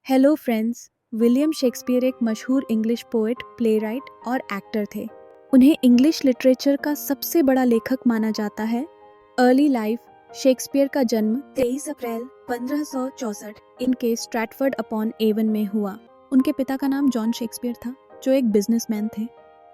Hello friends. William Shakespeare एक मशहूर English poet, playwright और एक्टर थे। उन्हें इंग्लिश लिटरेचर का सबसे बड़ा लेखक माना जाता है। Early life. शेक्सपियर का जन्म 23 अप्रैल 1564 इनके स्ट्रैटफोर्ड अपॉन एवन में हुआ। उनके पिता का नाम जॉन शेक्सपियर था, जो एक बिजनेसमैन थे।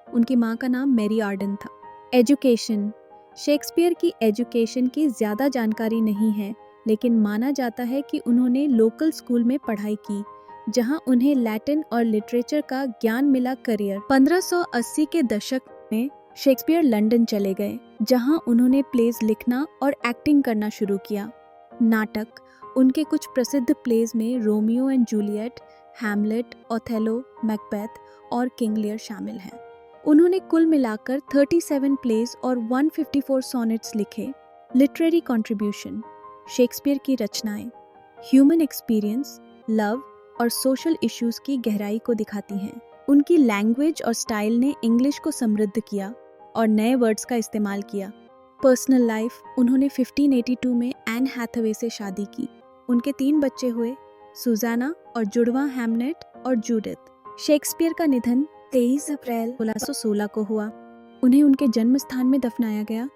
उनकी माँ का नाम मैरी आर्डन था। एजुकेशन। शेक्सपियर की एजुकेशन की ज़्यादा जानकारी नहीं है, लेकिन माना जाता है कि उन्होंने लोकल स्कूल में पढ़ाई की, जहां उन्हें लैटिन और लिटरेचर का ज्ञान मिला। करियर। 1580 के दशक में शेक्सपियर लंदन चले गए, जहां उन्होंने प्लेज लिखना और एक्टिंग करना शुरू किया। नाटक। उनके कुछ प्रसिद्ध प्लेज में Romeo and Juliet, Hamlet, Othello, Macbeth और किंग लियर शामिल हैं। उन्होंने कुल मिलाकर 37 प्लेज और 154 सोनेट्स लिखे। Literary contribution. शेक्सपियर की रचनाएं ह्यूमन एक्सपीरियंस, लव और सोशल इश्यूज की गहराई को दिखाती हैं। उनकी लैंग्वेज और स्टाइल ने इंग्लिश को समृद्ध किया और नए वर्ड्स का इस्तेमाल किया। Personal life. उन्होंने 1582 में एन हैथवे से शादी की। उनके 3 बच्चे हुए, सुजाना और जुड़वा हैमलेट और जूडिथ। शेक्सपियर का निधन 23 अप्रैल 1616 को हुआ। उन्हें उनके जन्म स्थान में दफनाया गया।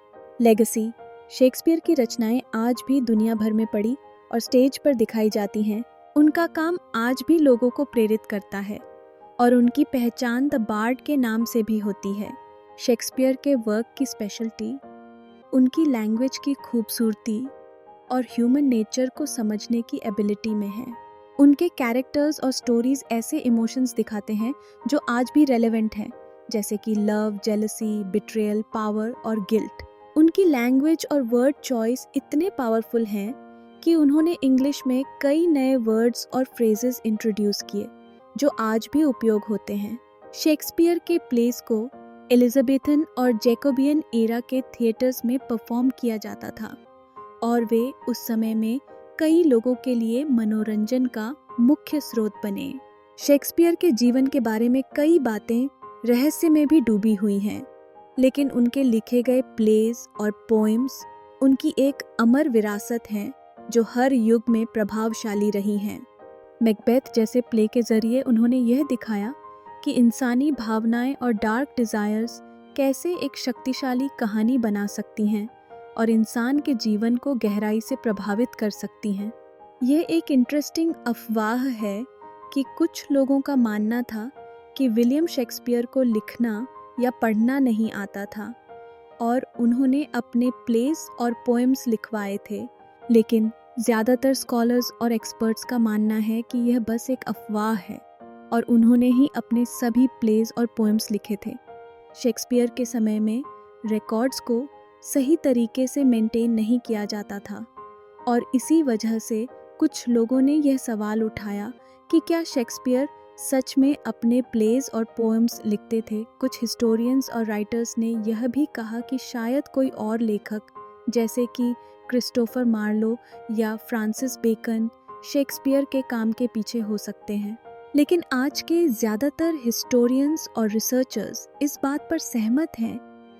लेगेसी। शेक्सपियर की रचनाएं आज भी दुनिया भर में पढ़ी और स्टेज पर दिखाई जाती हैं। उनका काम आज भी लोगों को प्रेरित करता है और उनकी पहचान द बार्ड के नाम से भी होती है। शेक्सपियर के वर्क की स्पेशलिटी उनकी लैंग्वेज की खूबसूरती और ह्यूमन नेचर को समझने की एबिलिटी में है। उनके कैरेक्टर्स और स्टोरीज ऐसे इमोशंस दिखाते हैं जो आज भी रेलेवेंट हैं, जैसे कि लव, जेलसी, बिट्रेयल, पावर और गिल्ट। उनकी लैंग्वेज और वर्ड चॉइस इतने पावरफुल हैं कि उन्होंने इंग्लिश में कई नए वर्ड्स और फ्रेजेस इंट्रोड्यूस किए, जो आज भी उपयोग होते हैं। शेक्सपियर के प्लेस को एलिजाबेथन और जैकोबियन एरा के थिएटर्स में परफॉर्म किया जाता था और वे उस समय में कई लोगों के लिए मनोरंजन का मुख्य स्रोत बने। शेक्सपियर के जीवन के बारे में कई बातें रहस्य में भी डूबी हुई हैं, लेकिन उनके लिखे गए प्लेज और पोएम्स उनकी एक अमर विरासत हैं, जो हर युग में प्रभावशाली रही हैं। मैकबेथ जैसे प्ले के जरिए उन्होंने यह दिखाया कि इंसानी भावनाएं और डार्क डिजायर्स कैसे एक शक्तिशाली कहानी बना सकती हैं और इंसान के जीवन को गहराई से प्रभावित कर सकती हैं। यह एक इंटरेस्टिंग अफवाह है कि कुछ लोगों का मानना था कि विलियम शेक्सपियर को लिखना या पढ़ना नहीं आता था और उन्होंने अपने प्लेस और पोएम्स लिखवाए थे, लेकिन ज़्यादातर स्कॉलर्स और एक्सपर्ट्स का मानना है कि यह बस एक अफवाह है और उन्होंने ही अपने सभी प्लेस और पोएम्स लिखे थे। शेक्सपियर के समय में रिकॉर्ड्स को सही तरीके से मेंटेन नहीं किया जाता था और इसी वजह से कुछ लोगों ने यह सवाल उठाया कि क्या शेक्सपियर सच में अपने प्लेज और पोएम्स लिखते थे। कुछ हिस्टोरियंस और राइटर्स ने यह भी कहा कि शायद कोई और लेखक, जैसे कि क्रिस्टोफर मार्लो या फ्रांसिस बेकन, शेक्सपियर के काम के पीछे हो सकते हैं। लेकिन आज के ज़्यादातर हिस्टोरियंस और रिसर्चर्स इस बात पर सहमत हैं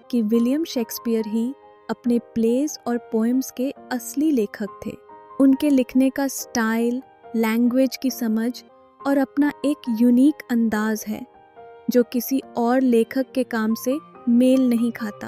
कि विलियम शेक्सपियर ही अपने प्लेज और पोएम्स के असली लेखक थे। उनके लिखने का स्टाइल, लैंग्वेज की समझ और अपना एक यूनिक अंदाज है, जो किसी और लेखक के काम से मेल नहीं खाता।